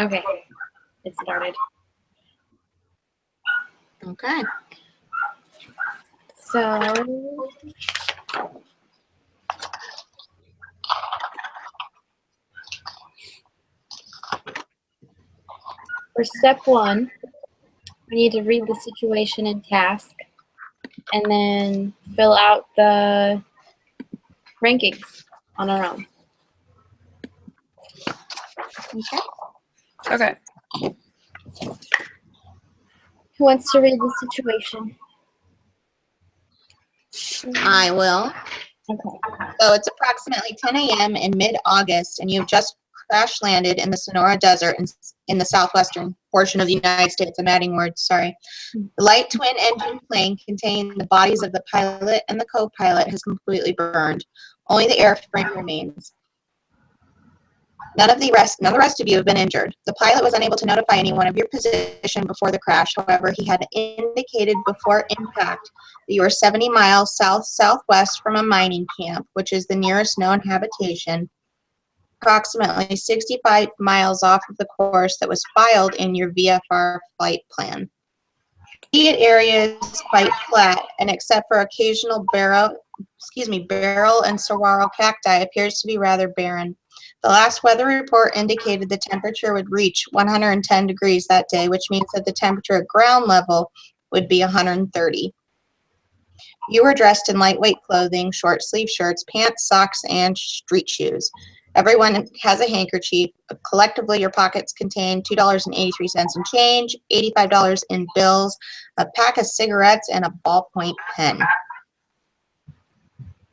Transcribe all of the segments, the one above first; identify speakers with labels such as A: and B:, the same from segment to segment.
A: Okay, it started.
B: Okay.
A: So for step 1, we need to read the situation and task, and then fill out the rankings on our own. Okay.
C: Okay.
A: Who wants to read the situation?
B: I will.
A: Okay.
B: So it's approximately 10 a.m. in mid-August, and you've just crash landed in the Sonora Desert in the southwestern portion of the United States. I'm adding words, sorry. The light twin-engine plane containing the bodies of the pilot and the co-pilot has completely burned. Only the airframe remains. None of the rest of you have been injured. The pilot was unable to notify anyone of your position before the crash. However, he had indicated before impact that you were 70 miles south-southwest from a mining camp, which is the nearest known habitation, approximately 65 miles off of the course that was filed in your VFR flight plan. The area is quite flat, and except for occasional beryl and saguaro cacti, appears to be rather barren. The last weather report indicated the temperature would reach 110 degrees that day, which means that the temperature at ground level would be 130. You were dressed in lightweight clothing, short sleeve shirts, pants, socks, and street shoes. Everyone has a handkerchief. Collectively, your pockets contain $2.83 in change, $85 in bills, a pack of cigarettes, and a ballpoint pen.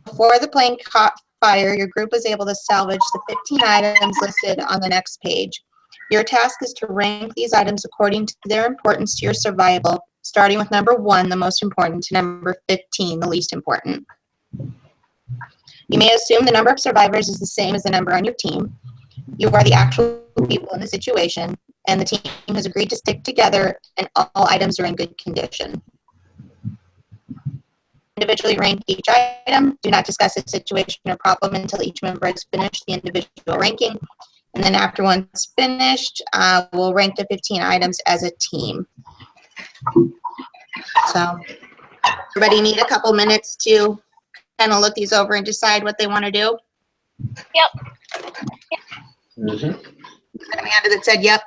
B: Before the plane caught fire, your group was able to salvage the 15 items listed on the next page. Your task is to rank these items according to their importance to your survival, starting with number 1, the most important, to number 15, the least important. You may assume the number of survivors is the same as the number on your team. You are the actual people in the situation, and the team has agreed to stick together, and all items are in good condition. Individually rank each item. Do not discuss a situation or problem until each member has finished the individual ranking. And then after one's finished, we'll rank the 15 items as a team. So everybody need a couple minutes to kind of look these over and decide what they want to do?
D: Yep.
B: Mm-hmm. Amanda that said yep?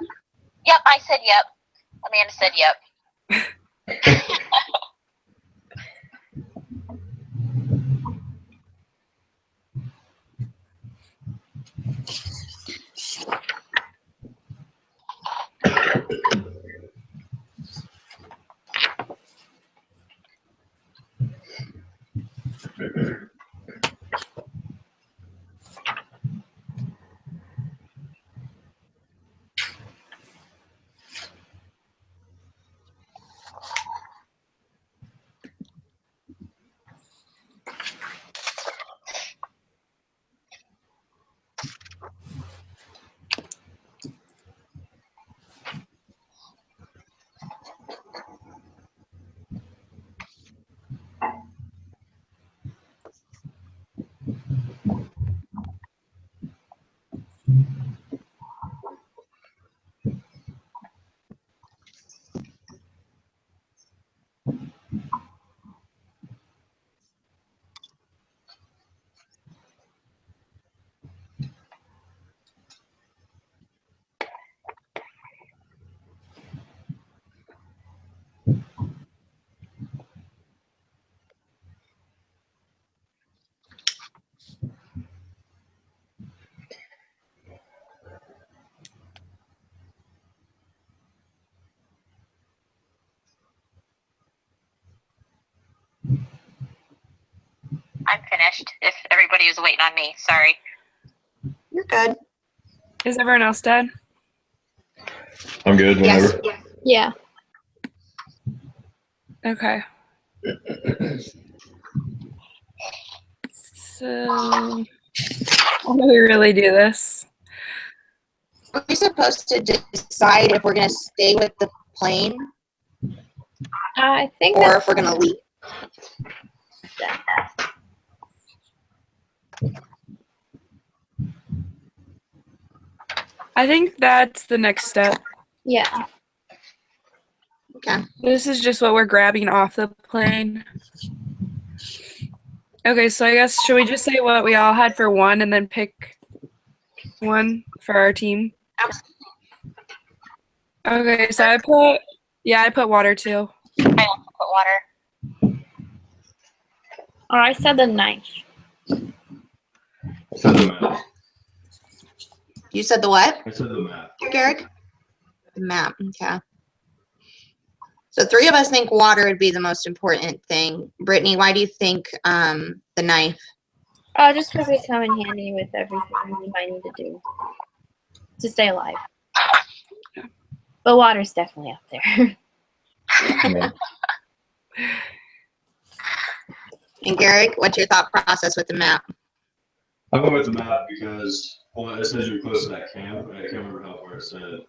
D: Yep, I said yep. Amanda said yep. I'm finished. If everybody was waiting on me, sorry.
B: You're good.
C: Is everyone else done?
E: I'm good whenever.
A: Yeah.
C: Okay. So, how do we really do this?
B: We're supposed to decide if we're going to stay with the plane
A: I think
B: or if we're going to leave.
C: I think that's the next step.
A: Yeah.
B: Okay.
C: This is just what we're grabbing off the plane. Okay, so I guess should we just say what we all had for one and then pick one for our team? Okay, so I put water too.
D: I also put water.
A: Or I said the knife.
E: I said the map.
B: You said the what,
E: I said the map.
B: Garrick? The map. Okay. So 3 of us think water would be the most important thing. Brittany, why do you think the knife?
A: Oh, just because they come in handy with everything I need to do to stay alive. But water's definitely up there.
E: Yeah.
B: And Garrick, what's your thought process with the map?
E: I went with the map because, well, it says you're close to that camp. I can't remember how far it said.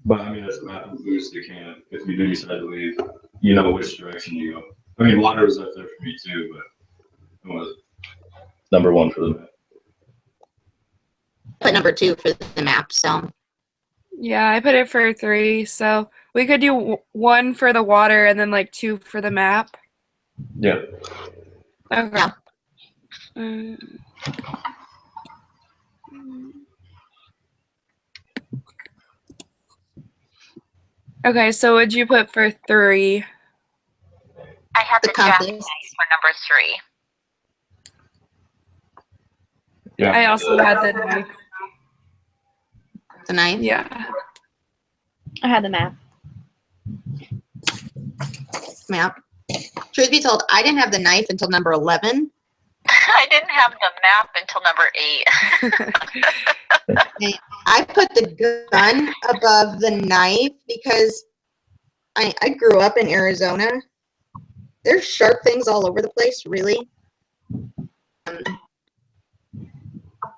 E: But I mean, if the map includes the camp, if you do decide to leave, you know which direction you go. I mean, water was up there for me too, but it was number one for the map.
B: Put number 2 for the map, so.
C: Yeah, I put it for 3, so we could do 1 for the water and then like 2 for the map.
E: Yeah.
C: Okay.
B: Yeah.
D: Okay,
C: so what'd you put for 3?
D: I have
B: The
D: the jackknife
B: compass.
D: for number 3.
E: Yeah.
C: I also had the knife.
B: The knife?
C: Yeah.
A: I had the map.
B: Map. Truth be told, I didn't have the knife until number 11.
D: I didn't have the map until number 8.
B: I put the gun above the knife because I grew up in Arizona. There's sharp things all over the place, really.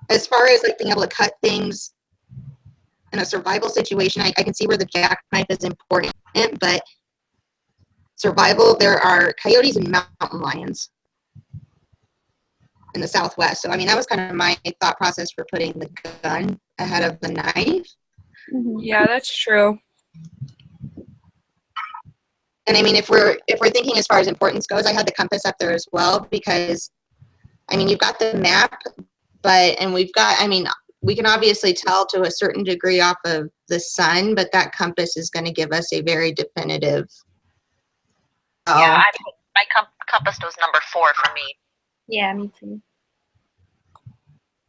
B: As far as like being able to cut things in a survival situation, I can see where the jackknife is important, but survival, there are coyotes and mountain lions in the Southwest. So, I mean, that was kind of my thought process for putting the gun ahead of the knife.
C: Yeah, that's true.
B: And I mean, if we're thinking as far as importance goes, I had the compass up there as well because, I mean, you've got the map, and we've got, I mean, we can obviously tell to a certain degree off of the sun, but that compass is going to give us a very definitive.
D: Yeah, my compass was number 4 for me.
A: Yeah, me too.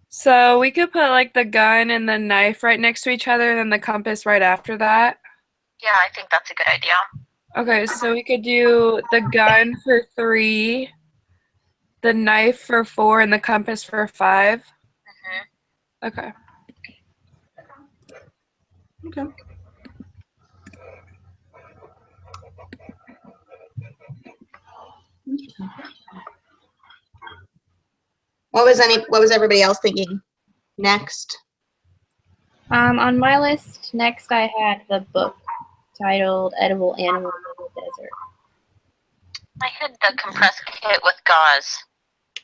C: So we could put like the gun and the knife right next to each other, then the compass right after that.
D: Yeah, I think that's a good idea.
C: Okay, so we could do the gun for 3, the knife for 4, and the compass for 5.
D: Mm-hmm.
C: Okay.
B: Okay. What was everybody else thinking next?
A: On my list, next I had the book titled Edible Animals in the Desert.
D: I had the compressed kit with gauze.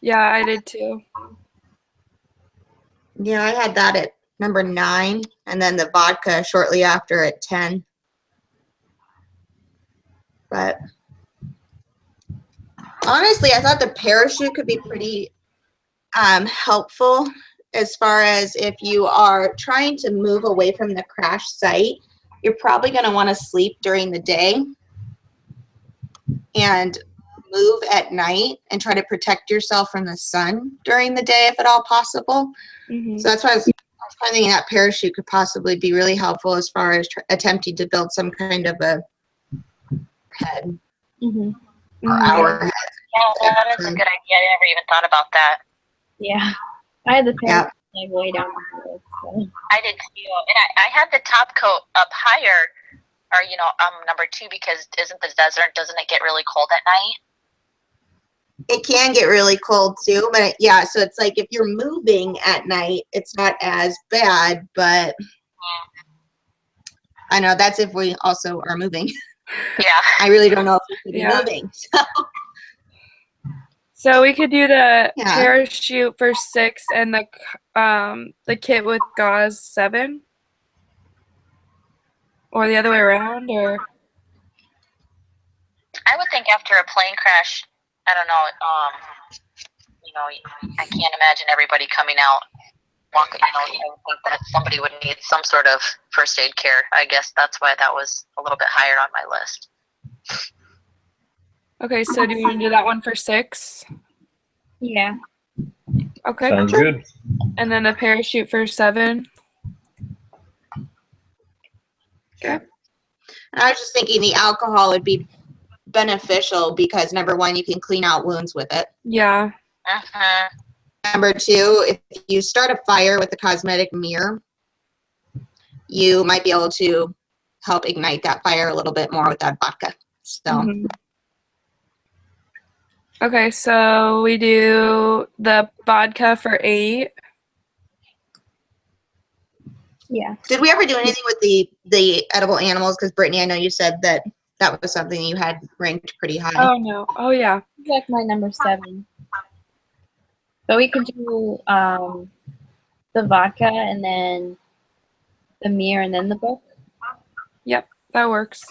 C: Yeah, I did too.
B: Yeah, I had that at number 9, and then the vodka shortly after at 10. But honestly, I thought the parachute could be pretty helpful as far as if you are trying to move away from the crash site. You're probably going to want to sleep during the day and move at night and try to protect yourself from the sun during the day if at all possible.
C: Mm-hmm.
B: So that's why I was thinking that parachute could possibly be really helpful as far as attempting to build some kind of a head or our head.
D: Yeah, that is a good idea. I never even thought about that.
A: Yeah, I had the parachute like way down the list. So.
D: I did too, and I had the top coat up higher, or number 2, because doesn't it get really cold at night?
B: It can get really cold too, but yeah, so it's like if you're moving at night, it's not as bad, but I know that's if we also are moving.
D: Yeah.
B: I really don't know if we could be moving.
C: So we could do the
B: Yeah.
C: parachute for 6 and the kit with gauze 7. or the other way around, or
D: I would think after a plane crash, I don't know. You know, I can't imagine everybody coming out walking. You know, I would think that somebody would need some sort of first aid care. I guess that's why that was a little bit higher on my list.
C: okay. So do you want to do that one for 6?
A: Yeah.
C: Okay.
F: Sounds good.
C: And then the parachute for 7.
B: Sure. And I was just thinking the alcohol would be beneficial because number one, you can clean out wounds with it.
C: Yeah.
D: Uh-huh.
B: Number two, if you start a fire with a cosmetic mirror, you might be able to help ignite that fire a little bit more with that vodka. So
C: Mhm. Okay, so we do the vodka for 8.
A: Yeah.
B: did we ever do anything with the edible animals? Because Brittany, I know you said that that was something you had ranked pretty high.
C: Oh no. Oh yeah.
A: It's like my number 7. But we could do the vodka and then the mirror and then the book.
C: Yep, that works.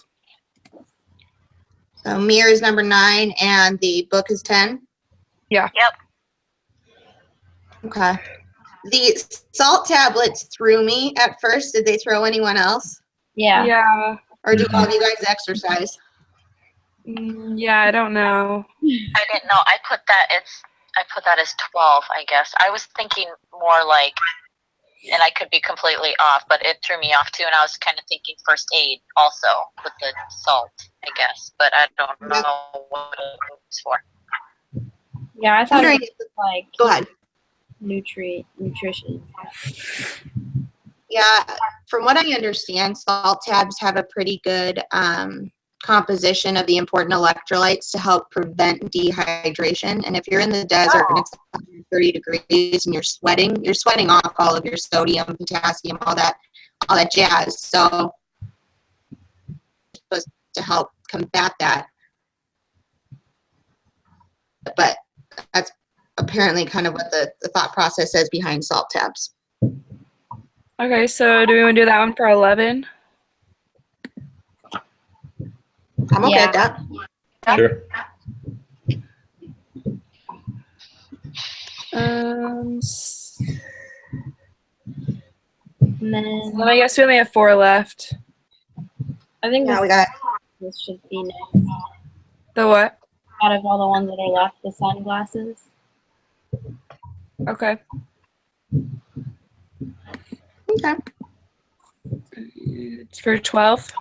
B: So mirror is number 9 and the book is 10.
C: Yeah.
D: Yep.
B: Okay. The salt tablets threw me at first. Did they throw anyone else?
A: Yeah.
C: Yeah.
B: Or do all of you guys exercise?
C: Yeah, I don't know.
D: I didn't know. I put that as 12, I guess. I was thinking more like, and I could be completely off, but it threw me off too. And I was kind of thinking first aid also with the salt, I guess. But I don't know what it was for.
A: Yeah, I thought it
B: Wondering
A: was
B: if-
A: like
B: Go ahead.
A: nutrition.
B: Yeah, from what I understand, salt tabs have a pretty good composition of the important electrolytes to help prevent dehydration. And if you're in the desert and it's 130 degrees and you're sweating off all of your sodium, potassium, all that jazz. So it's supposed to help combat that. But that's apparently kind of what the thought process is behind salt tabs.
C: Okay, so do we want to do that one for 11?
B: I'm okay
A: Yeah.
B: with that.
F: Sure.
C: S-
A: And then
C: Then I guess we only have 4 left.
A: I think
B: Now we got
A: this should be next.
C: The what?
A: Out of all the ones that are left, the sunglasses.
C: Okay.
B: okay.
C: It's for 12.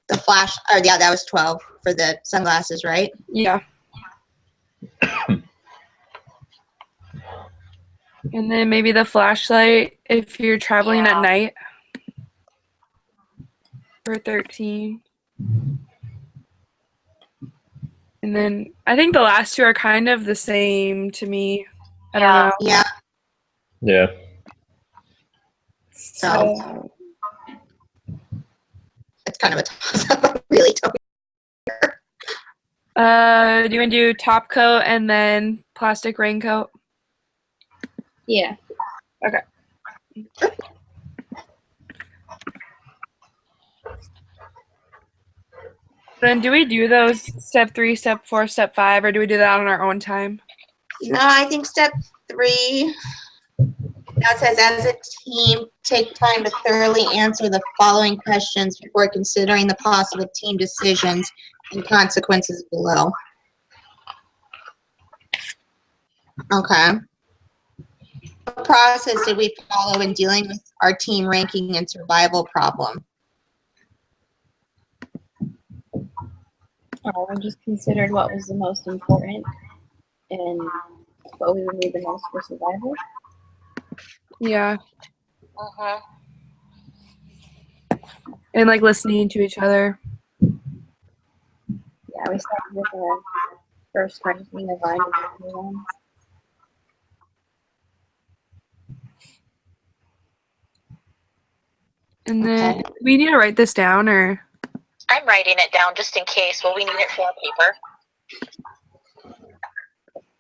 B: The flash, or yeah, that was 12 for the sunglasses, right?
C: Yeah. And then maybe the flashlight if you're traveling at night for 13. And then I think the last 2 are kind of the same to me. I don't know.
B: Yeah.
F: Yeah.
C: So
B: It's kind of a toss-up. I really don't.
C: do you want to do top coat and then plastic raincoat?
A: Yeah.
C: Okay. Then do we do those step 3, step 4, step 5, or do we do that on our own time?
B: No, I think step 3, that says, as a team, take time to thoroughly answer the following questions before considering the possible team decisions and consequences below. Okay. What process did we follow in dealing with our team ranking and survival problem?
A: We just considered what was the most important and what we would need the most for survival.
C: Yeah.
D: Uh-huh.
C: And like listening to each other.
A: Yeah, we started with the first ranking of our individual ones.
C: And then we need to write this down, or
D: I'm writing it down just in case. Will we need it for our paper?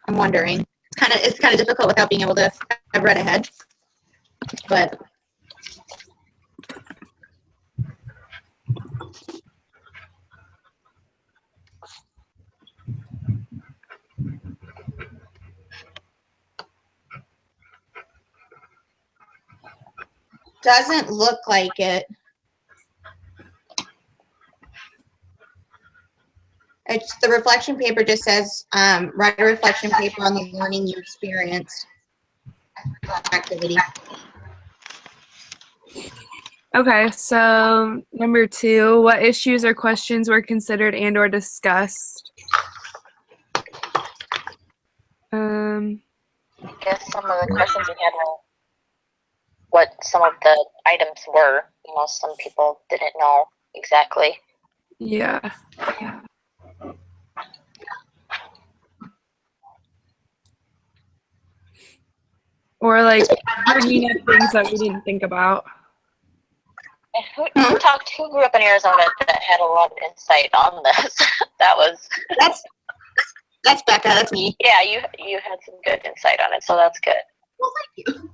B: I'm wondering. It's kind of difficult without being able to have read ahead. But doesn't look like it. It's the reflection paper just says, write a reflection paper on the learning you experienced activity.
C: Okay, so number 2, what issues or questions were considered and or discussed?
D: I guess some of the questions we had were what some of the items were. You know, some people didn't know exactly.
C: Yeah. Or like bringing up things that we didn't think about.
D: And who grew up in Arizona that had a lot of insight on this? That was
B: That's Becca. That's me.
D: yeah. You had some good insight on it, so that's good.
B: Well, thank you.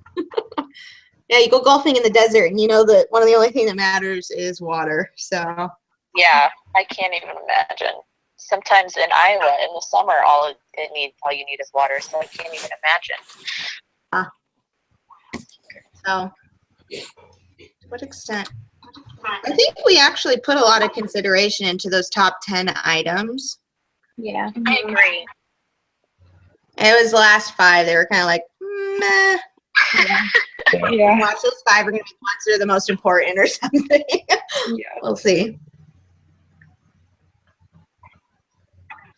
B: Yeah, you go golfing in the desert, and you know that one of the only thing that matters is water. So
D: Yeah, I can't even imagine. Sometimes in Iowa in the summer, all you need is water. So I can't even imagine.
B: So, to what extent? I think we actually put a lot of consideration into those top 10 items.
A: Yeah.
D: I agree.
B: It was the last 5. They were kind of like, meh.
C: Yeah.
B: Watch those 5 are going to be ones that are the most important or something.
C: Yeah.
B: We'll see.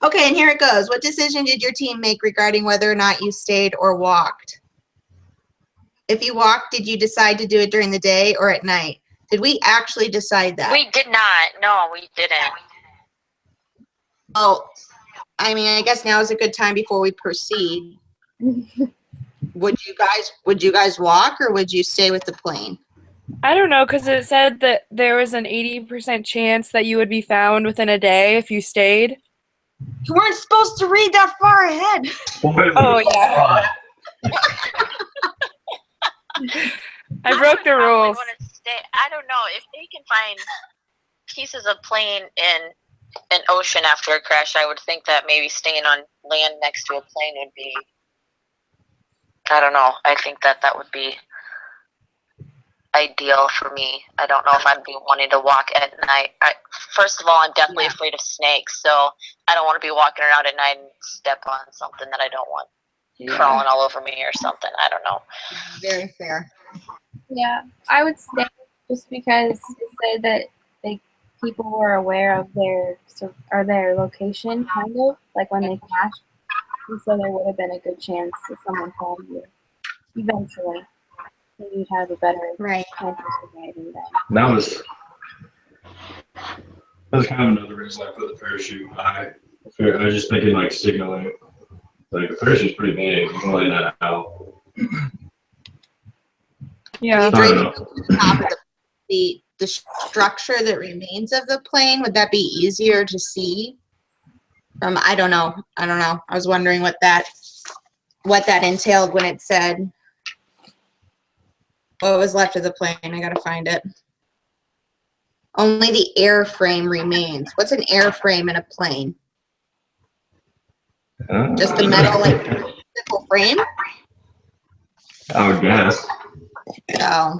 B: Okay, and here it goes. What decision did your team make regarding whether or not you stayed or walked? If you walked, did you decide to do it during the day or at night? Did we actually decide that?
D: We did not. No, we didn't.
B: Oh, I mean, I guess now is a good time before we proceed. Would you guys walk or would you stay with the plane?
C: I don't know, because it said that there was an 80% chance that you would be found within a day if you stayed.
B: You weren't supposed to read that far ahead.
C: Oh, yeah. I broke the rules.
D: I don't know if they can find pieces of plane in an ocean after a crash. I would think that maybe staying on land next to a plane would be. I don't know. I think that would be ideal for me. I don't know if I'd be wanting to walk at night. First of all, I'm definitely afraid of snakes, so I don't want to be walking around at night and step on something that I don't want crawling all over me or something. I don't know.
B: Very fair.
A: Yeah, I would stay just because it said that people were aware of their location, kind of like when they crashed, and so there would have been a good chance that someone found you eventually, and you'd have a better chance of surviving that.
E: That was kind of another reason I put the parachute high. I was just thinking like signaling. Like the parachute's pretty big. You can lay that out.
C: Yeah.
B: You drape it to the top of the structure that remains of the plane. Would that be easier to see? I don't know. I was wondering what that entailed when it said what was left of the plane. I gotta find it. Only the airframe remains. What's an airframe in a plane? Just the metal, like, simple frame?
E: I would guess.
B: So,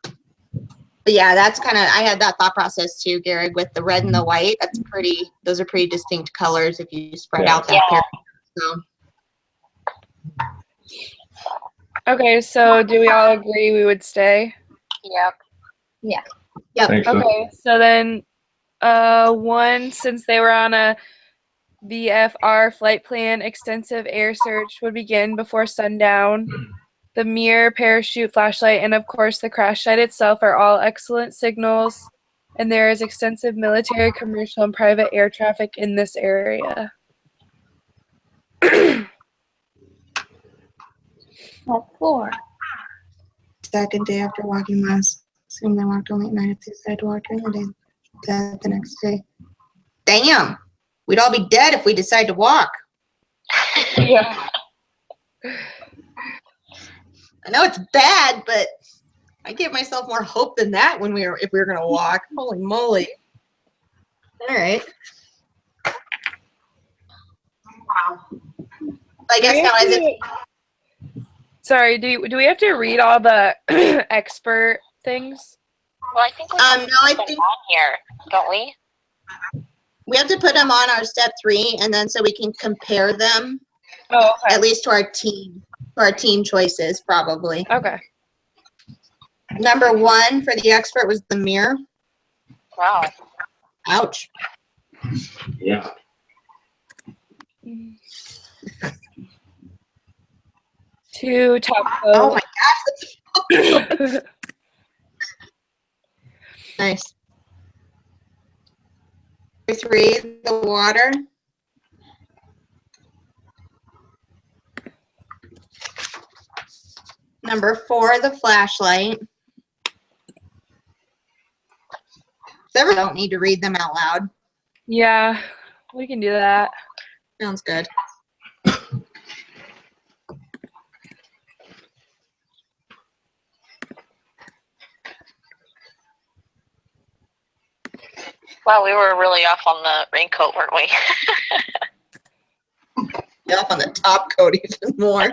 B: but yeah, that's kind of, I had that thought process too, Gary, with the red and the white. Those are pretty distinct colors if you spread out that pair. So.
C: Okay, so do we all agree we would stay?
D: Yep.
A: Yeah.
B: Yep.
C: Okay, so then since they were on a VFR flight plan, extensive air search would begin before sundown. The mirror, parachute, flashlight, and of course the crash site itself are all excellent signals, and there is extensive military, commercial, and private air traffic in this area.
A: What for?
B: Second day after walking miles. Assume they walked only at night if they decided to walk during the day. Dead the next day. Damn. We'd all be dead if we decide to walk.
C: Yeah.
B: I know it's bad, but I give myself more hope than that if we were gonna walk. Holy moly. All right. Wow. I guess now
C: Sorry, do we have to read all the expert things?
D: Well, I think we
B: No,
D: have to
B: I
D: put them
B: think
D: on here, don't we?
B: we have to put them on our step 3, and then so we can compare them
C: Oh, okay.
B: at least to our team choices, probably.
C: Okay.
B: Number 1 for the expert was the mirror.
D: Wow.
B: Ouch.
E: Yeah.
C: 2 top
B: Oh
C: coat.
B: my gosh. Nice. Number 3, the water. Number 4, the flashlight. I don't need to read them out loud.
C: Yeah, we can do that.
B: Sounds good.
D: Wow, we were really off on the raincoat, weren't we?
B: Get off on the top coat even more.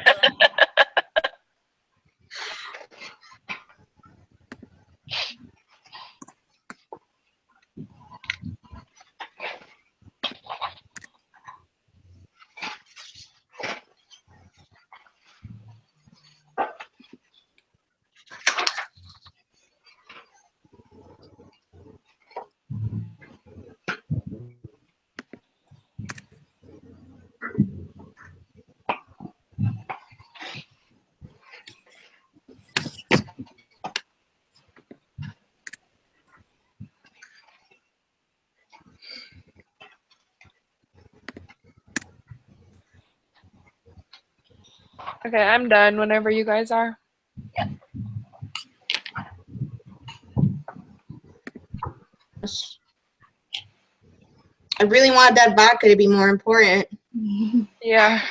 C: Okay, I'm done whenever you guys are.
B: I really wanted that vodka to be more important.
C: Yeah.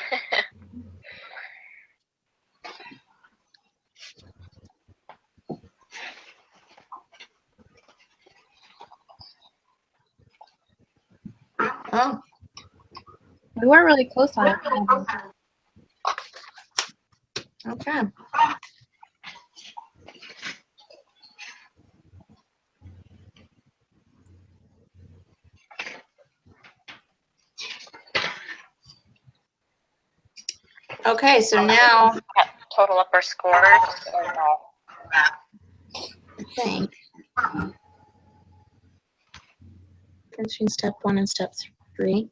B: Oh,
A: We weren't really close on it.
B: okay. Okay, so now
D: Total up our scores or no?
B: I think between step 1 and step 3.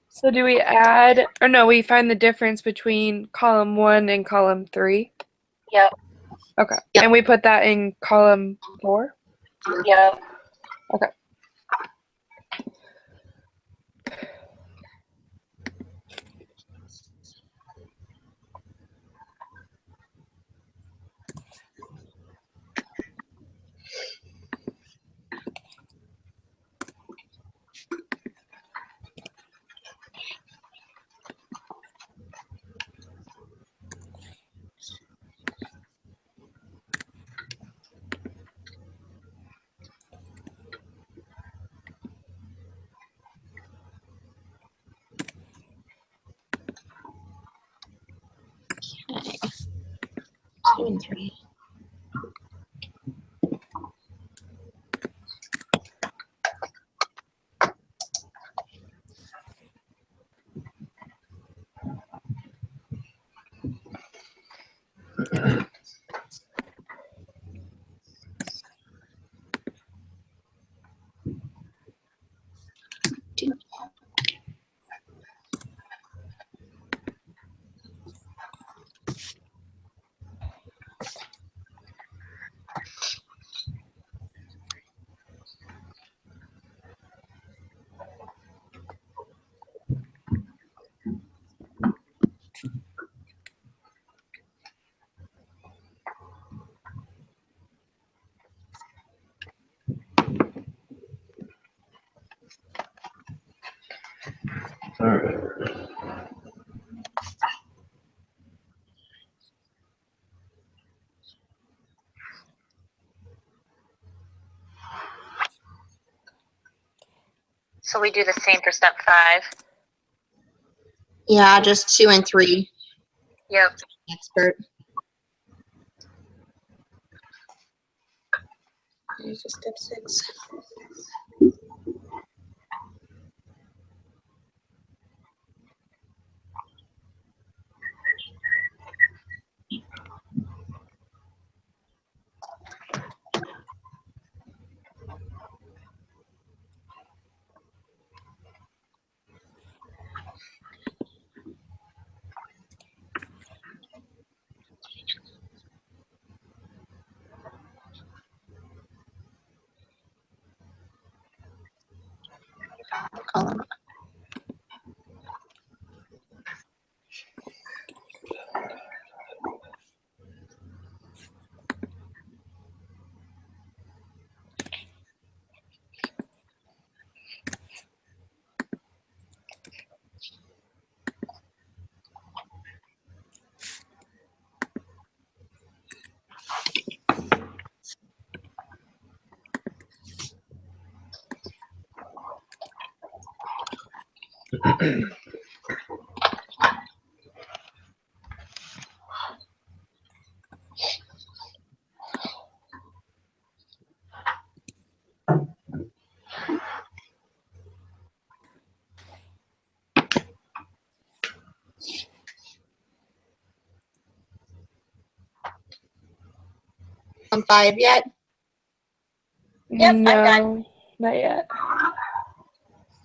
C: So do we add, or no, we find the difference between column 1 and column 3?
D: Yep,
C: Okay.
B: Yep.
C: And we put that in column 4?
D: yep.
C: Okay.
B: Okay. 2 and 3.
D: So we do the same for step 5.
B: Yeah, just 2 and 3.
D: Yep.
B: Expert. Here's just step 6. Column. On 5 yet?
D: Yep, I'm done.
C: No, not yet.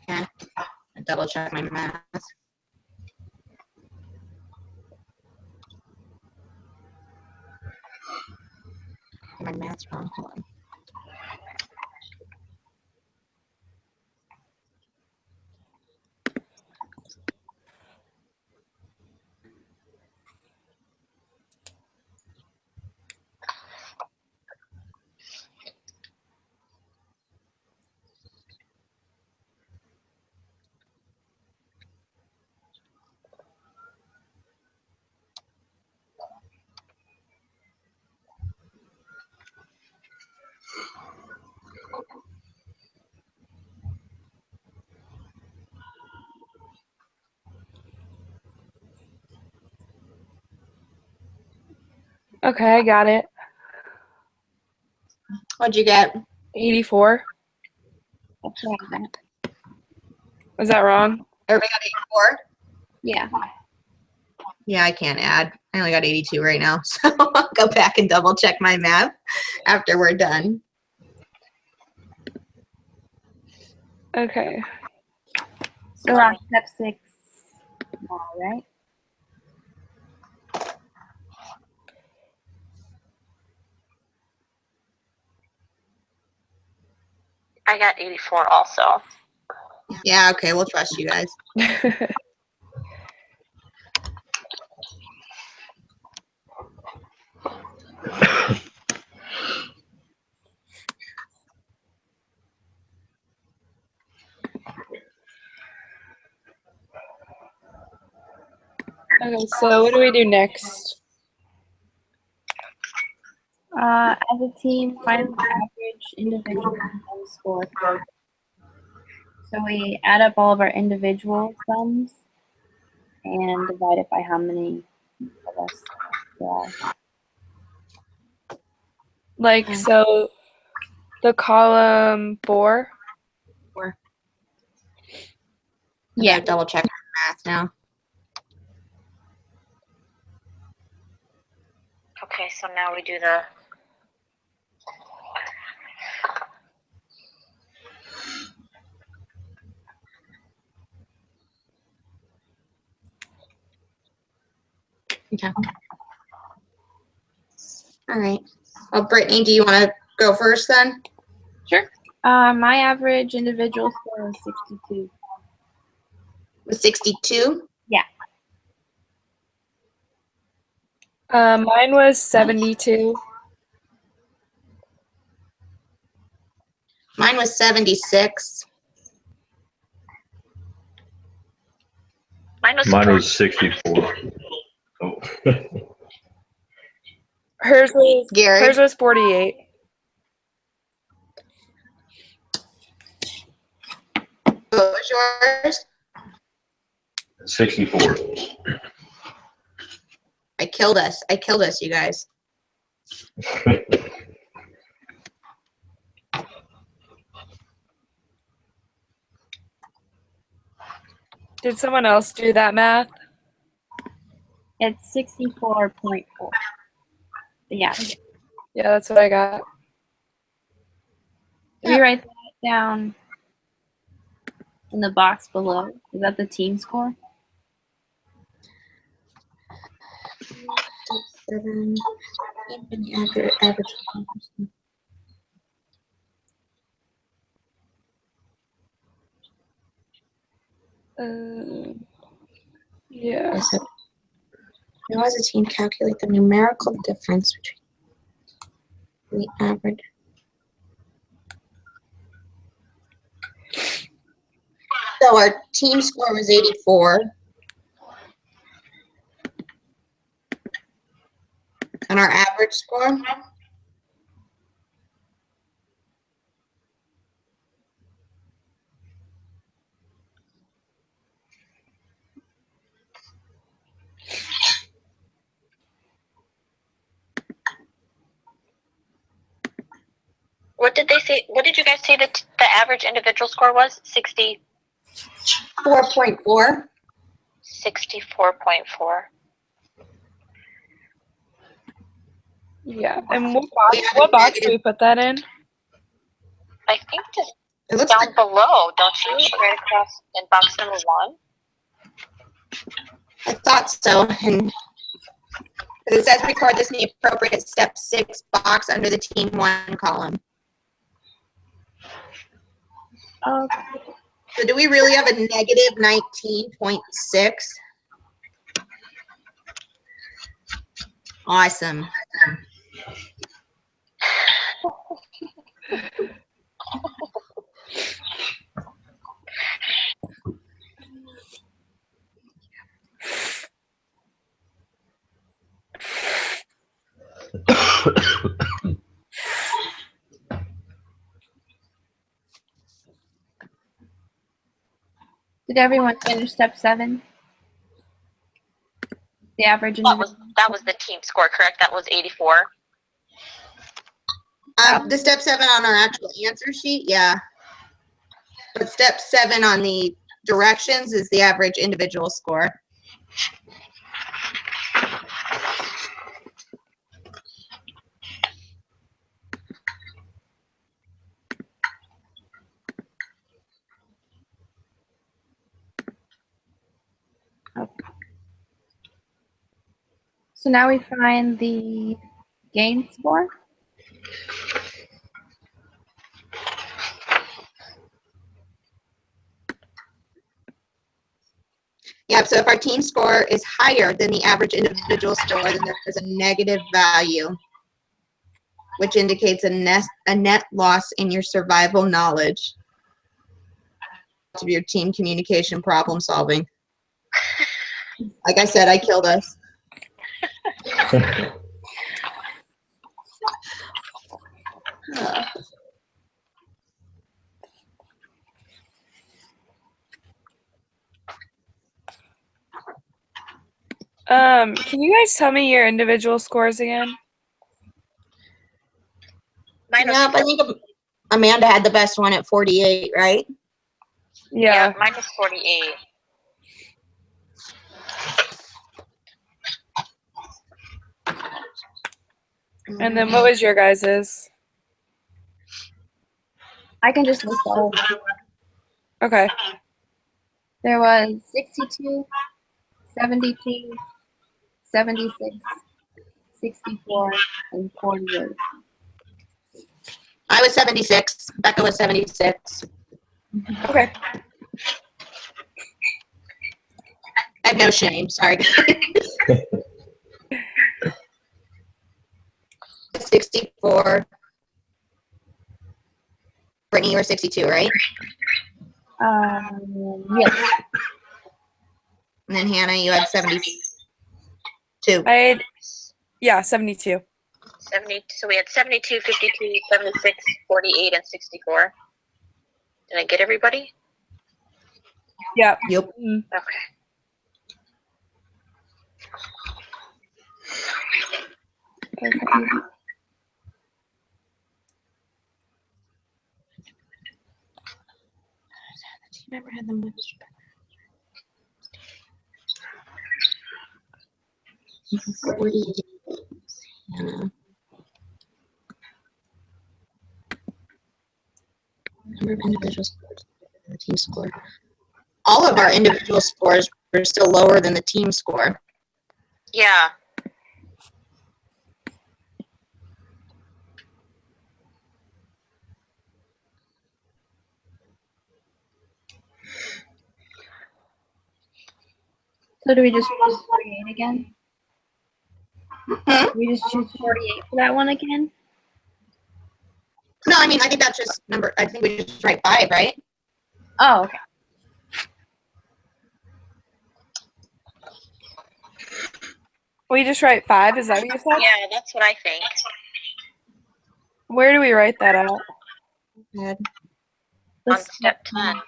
B: Okay. I double check my math. My math's wrong. Hold on.
C: Okay, I got it.
B: What'd you get?
C: 84.
A: That's what I got.
C: Was that wrong?
B: Everybody got 84?
A: Yeah.
B: Yeah, I can't add. I only got 82 right now, so I'll go back and double check my math after we're done.
C: Okay.
A: So we're on step 6 now, right?
D: I got 84 also.
B: Yeah, okay, we'll trust you guys.
C: Okay, so what do we do next?
A: As a team, find the average individual sum score. So we add up all of our individual sums and divide it by how many of us there are.
C: Like, so the column 4?
B: I
A: Yeah.
B: gotta double check my math now.
D: Okay, so now we do the
B: Okay. All right. Well, Brittany, do you want to go first then?
A: Sure. My average individual score is 62.
B: With 62?
A: Yeah.
C: Mine was 72.
B: Mine was 76.
D: mine was
F: Mine
D: 40.
F: was 64. Oh.
C: Hers
B: Gary?
C: was 48.
B: what was yours?
E: 64.
B: I killed us, you guys.
C: Did someone else do that math?
A: It's 64.4. Yeah.
C: Yeah, that's what I got.
A: If you write that down in the box below, is that the team score?
B: 7. Accurate average.
C: Yeah.
B: How does a team calculate the numerical difference between the average? So our team score was 84. And our average score?
D: What did they say? What did you guys say that the average individual score was?
B: 4.4.
D: 64.4.
C: Yeah. And what box do we put that in?
D: I think just
B: It looks
D: down
B: like
D: below, don't you? Right across in box number 1.
B: I thought so. And it says record this in the appropriate step 6 box under the team 1 column. So do we really have a negative 19.6? Awesome.
A: Did everyone finish step 7? The average individual?
D: That was the team score, correct? That was 84.
B: The step 7 on our actual answer sheet, yeah. But step 7 on the directions is the average individual score.
A: So now we find the gain score.
B: Yeah, so if our team score is higher than the average individual score, then there's a negative value, which indicates a net loss in your survival knowledge of your team communication problem solving. Like I said, I killed us.
C: Can you guys tell me your individual scores again?
D: Mine was,
B: Nope, I think Amanda had the best one at 48, right?
C: Yeah.
D: mine was 48.
C: And then what was your guys's?
A: I can just list all.
C: Okay.
A: There was 62, 72, 76, 64, and 48.
B: I was 76. Becca was 76.
C: Okay.
B: I have no shame. Sorry. 64. Brittany, you were 62, right?
A: Yes.
B: And then Hannah, you had 72.
C: I had, 72.
D: 70. So we had 72, 52, 76, 48, and 64. Did I get everybody?
C: Yep.
B: Yep.
C: Mm.
D: Okay.
C: Okay.
B: Never had the most. Number of individual scores, the team score. All of our individual scores were still lower than the team score.
D: Yeah.
A: So do we just choose 48 again?
B: Hmm?
A: We just choose 48 for that one again?
B: No, I mean, I think that's just number, I think we just write 5, right?
A: Oh, okay.
C: We just write 5, is that what you said?
D: Yeah, that's what I think.
C: Where do we write that out?
B: Good.
D: On step 10.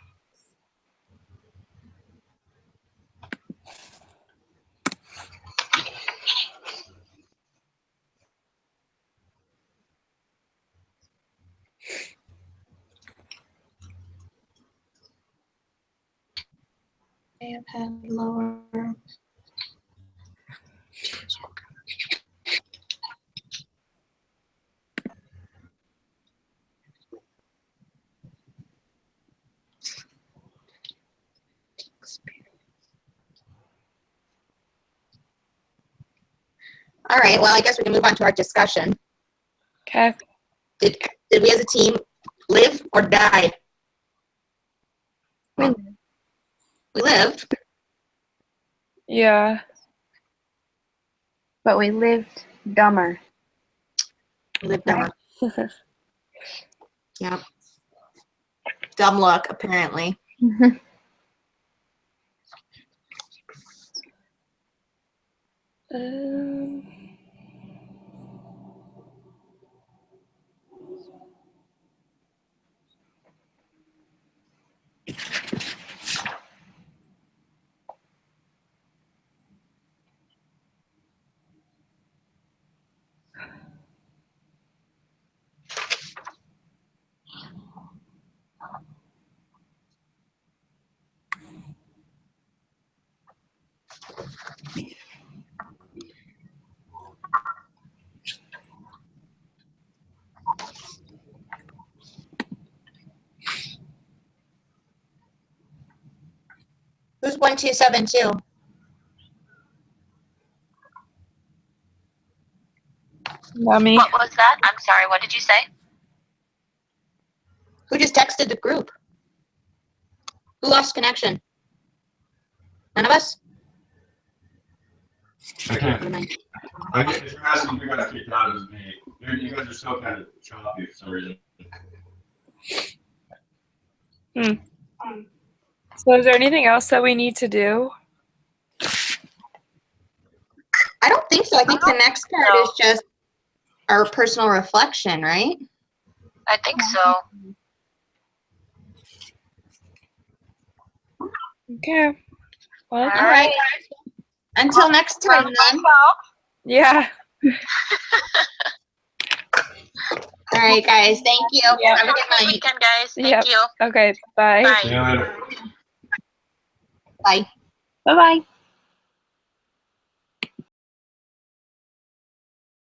B: They have had lower. All right, well, I guess we can move on to our discussion.
C: Okay.
B: Did we as a team live or die?
A: We
B: Well, we lived.
C: Yeah.
A: But we lived dumber.
B: We lived dumber. Yep. Dumb luck, apparently.
C: Um,
B: Who's 1272?
C: not me.
D: What was that? I'm sorry, what did you say?
B: Who just texted the group? Who lost connection? None of us?
E: I can't.
B: Never mind.
E: If you're asking who got kicked out, it was me. You guys are still kind of choppy for some reason.
C: So is there anything else that we need to do?
B: I don't think so. I think the next part is just our personal reflection, right?
D: I think so.
C: Okay. Well,
D: All
B: All right. Until next time, then.
C: yeah.
B: All right, guys. Thank you.
C: Yep.
B: Have a good
D: Have a good
B: night.
D: weekend, guys. Thank
C: Yep.
D: you.
C: Okay. Bye.
D: Bye.
E: See you later.
B: Bye.
A: Bye-bye.